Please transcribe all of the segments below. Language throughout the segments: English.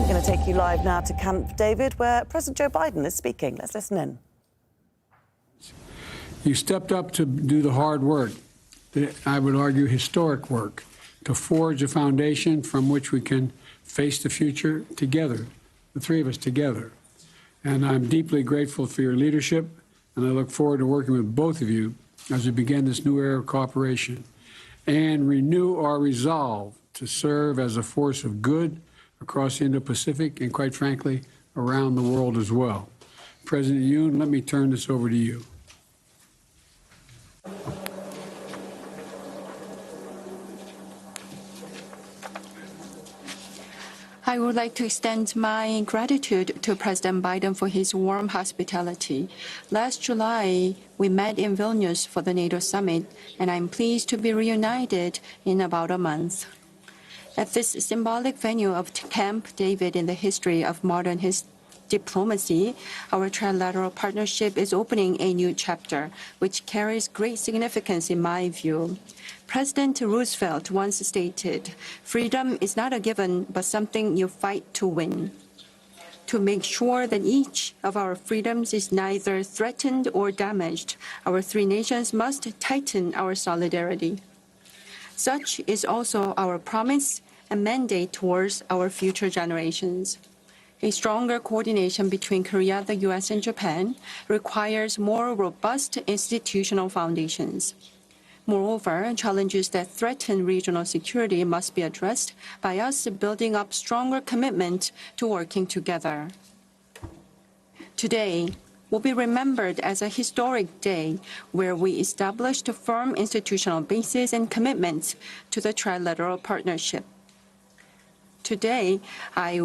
We're going to take you live now to Camp David, where President Joe Biden is speaking. Let's listen in. You stepped up to do the hard work, I would argue historic work, to forge a foundation from which we can face the future together, the three of us together. And I'm deeply grateful for your leadership, and I look forward to working with both of you as we begin this new era of cooperation and renew our resolve to serve as a force of good across the Indo-Pacific and, quite frankly, around the world as well. President Yoon, let me turn this over to you. I would like to extend my gratitude to President Biden for his warm hospitality. Last July, we met in Vilnius for the NATO summit, and I'm pleased to be reunited in about a month. At this symbolic venue of Camp David in the history of modern diplomacy, our trilateral partnership is opening a new chapter, which carries great significance in my view. President Roosevelt once stated, "Freedom is not a given, but something you fight to win." To make sure that each of our freedoms is neither threatened or damaged, our three nations must tighten our solidarity. Such is also our promise and mandate towards our future generations. A stronger coordination between Korea, the U.S., and Japan requires more robust institutional foundations. Moreover, challenges that threaten regional security must be addressed by us building up stronger commitment to working together. Today will be remembered as a historic day where we established a firm institutional basis and commitments to the trilateral partnership. Today, I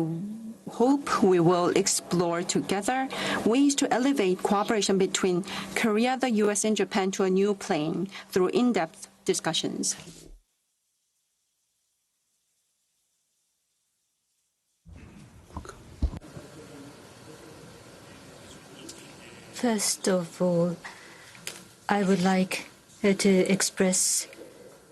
hope we will explore together ways to elevate cooperation between Korea, the U.S., and Japan to a new plane through in-depth discussions. First of all, I would like to express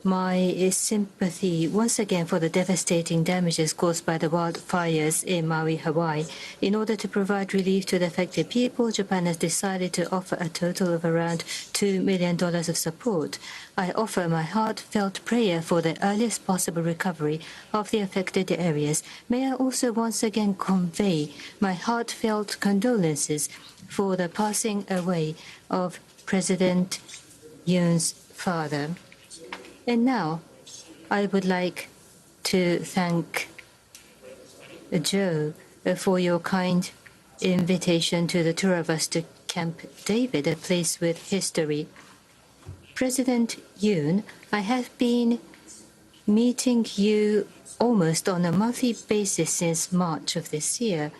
my sympathy once again for the devastating damages caused by the wildfires in Maui, Hawaii. In order to provide relief to the affected people, Japan has decided to offer a total of around $2 million of support. I offer my heartfelt prayer for the earliest possible recovery of the affected areas. May I also once again convey my heartfelt condolences for the passing away of President Yoon's father. And now, I would like to thank Joe for your kind invitation to the tour of us to Camp David, a place with history. President Yoon, I have been meeting you almost on a monthly basis since March of this year,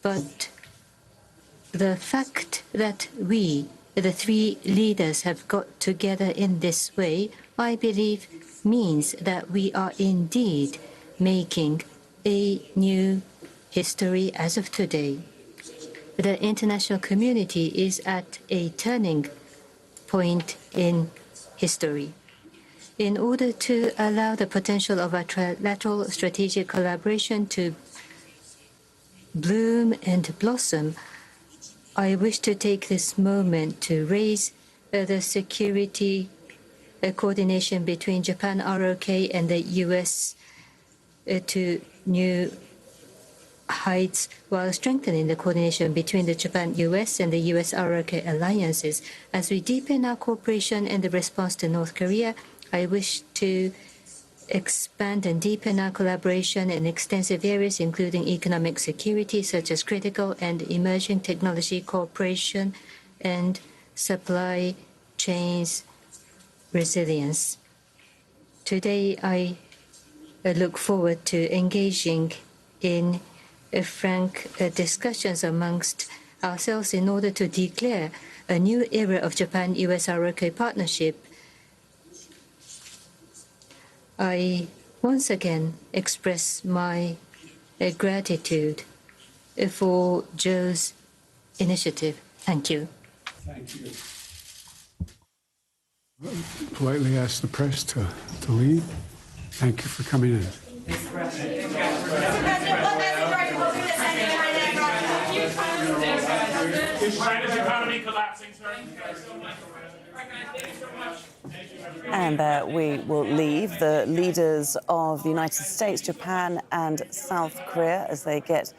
but the fact that we, the three leaders, have got together in this way, I believe means that we are indeed making a new history as of today. The international community is at a turning point in history. In order to allow the potential of our trilateral strategic collaboration to bloom and blossom, I wish to take this moment to raise the security coordination between Japan, ROK, and the U.S. To new heights, while strengthening the coordination between the Japan-U.S. and the U.S.-ROK alliances. As we deepen our cooperation in the response to North Korea, I wish to expand and deepen our collaboration in extensive areas, including economic security, such as critical and emerging technology cooperation and supply chains resilience. Today, I look forward to engaging in frank discussions amongst ourselves in order to declare a new era of Japan-US-ROK partnership. I once again express my gratitude for Joe's initiative. Thank you. Thank you. Politely ask the press to leave. Thank you for coming in. Is China's economy collapsing, sir? And we will leave the leaders of the United States, Japan and South Korea as they get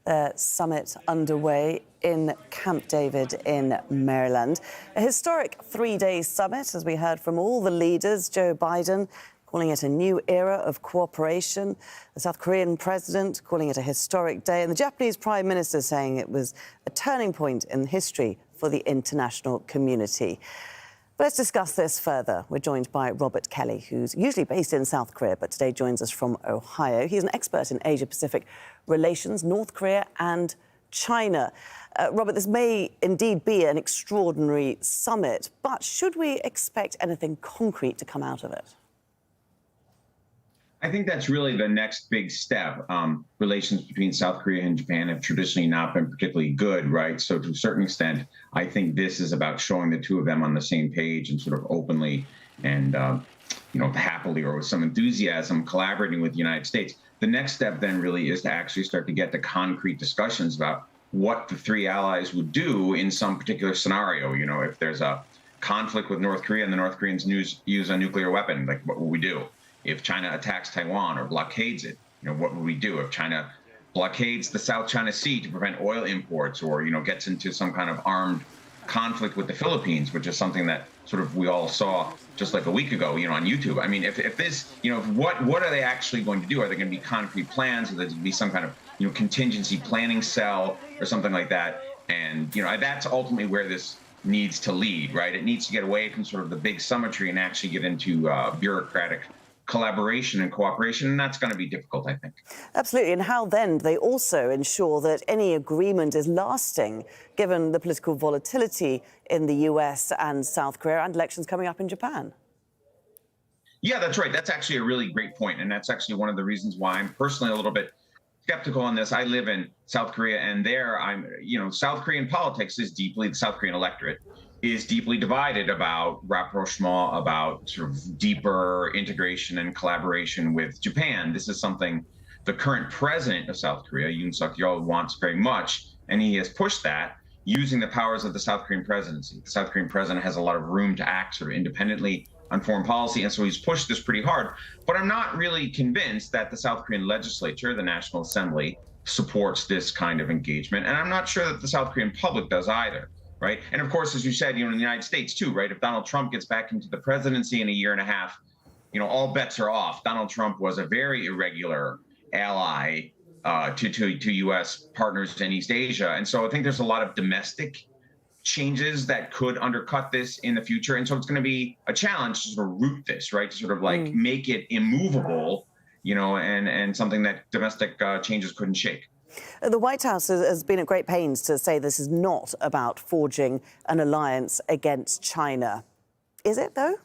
their summit underway in Camp David in Maryland. A historic three-day summit, as we heard from all the leaders. Joe Biden calling it a new era of cooperation, the South Korean president calling it a historic day, and the Japanese prime minister saying it was a turning point in history for the international community. But let's discuss this further. We're joined by Robert Kelly, who's usually based in South Korea, but today joins us from Ohio. He's an expert in Asia-Pacific relations, North Korea and China. Robert, this may indeed be an extraordinary summit, but should we expect anything concrete to come out of it? I think that's really the next big step. Relations between South Korea and Japan have traditionally not been particularly good, right? So to a certain extent, I think this is about showing the two of them on the same page and sort of openly and, happily or with some enthusiasm collaborating with the United States. The next step then really is to actually start to get to concrete discussions about what the three allies would do in some particular scenario. You know, if there's a conflict with North Korea and the North Koreans use a nuclear weapon, like what will we do? If China attacks Taiwan or blockades it, what would we do? If China blockades the South China Sea to prevent oil imports or, gets into some kind of armed conflict with the Philippines, which is something that sort of we all saw just like a week ago, on YouTube. I mean, if this, what are they actually going to do? Are there going to be concrete plans? Or there going to be some kind of, contingency planning cell or something like that? And, that's ultimately where this needs to lead, right? It needs to get away from sort of the big summitry and actually get into bureaucratic collaboration and cooperation, and that's going to be difficult, I think. Absolutely. And how then do they also ensure that any agreement is lasting, given the political volatility in the US and South Korea and elections coming up in Japan? Yeah, that's right. That's actually a really great point, and that's actually one of the reasons why I'm personally a little bit skeptical on this. I live in South Korea, and there South Korean politics is deeply, the South Korean electorate is deeply divided about rapprochement, about sort of deeper integration and collaboration with Japan. This is something the current president of South Korea, Suk-yeol, wants very much, and he has pushed that using the powers of the South Korean presidency. The South Korean president has a lot of room to act sort of independently on foreign policy, and so he's pushed this pretty hard. But I'm not really convinced that the South Korean legislature, the National Assembly, supports this kind of engagement, and I'm not sure that the South Korean public does either. Right. And of course, as you said, in the United States, too, right, if Donald Trump gets back into the presidency in a year and a half, all bets are off. Donald Trump was a very irregular ally to U.S. partners in East Asia. And so I think there's a lot of domestic changes that could undercut this in the future. And so it's going to be a challenge to sort of root this, right, to sort of like make it immovable, and something that domestic changes couldn't shake. The White House has been at great pains to say this is not about forging an alliance against China. Is it, though?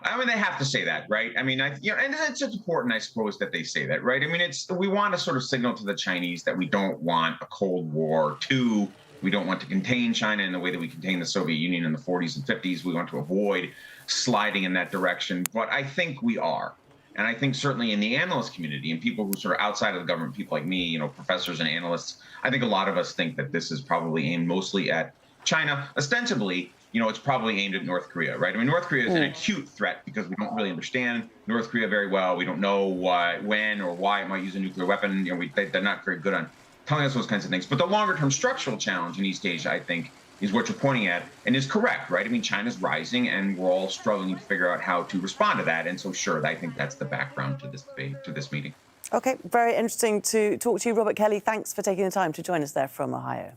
I mean, they have to say that, right? I mean, and it's just important, I suppose, that they say that, right? I mean, we want to sort of signal to the Chinese that we don't want a Cold War II. We don't want to contain China in the way that we contained the Soviet Union in the 40s and 50s. We want to avoid sliding in that direction. But I think we are. And I think certainly in the analyst community and people who sort of outside of the government, people like me, professors and analysts, I think a lot of us think that this is probably aimed mostly at China. Ostensibly, it's probably aimed at North Korea, right? I mean, North Korea is an acute threat because we don't really understand North Korea very well. We don't know why, when, or why it might use a nuclear weapon. They're not very good on telling us those kinds of things. But the longer-term structural challenge in East Asia, I think, is what you're pointing at, and is correct, right? I mean, China's rising, and we're all struggling to figure out how to respond to that. And so, sure, I think that's the background to this debate, to this meeting. OK, very interesting to talk to you. Robert Kelly, thanks for taking the time to join us there from Ohio.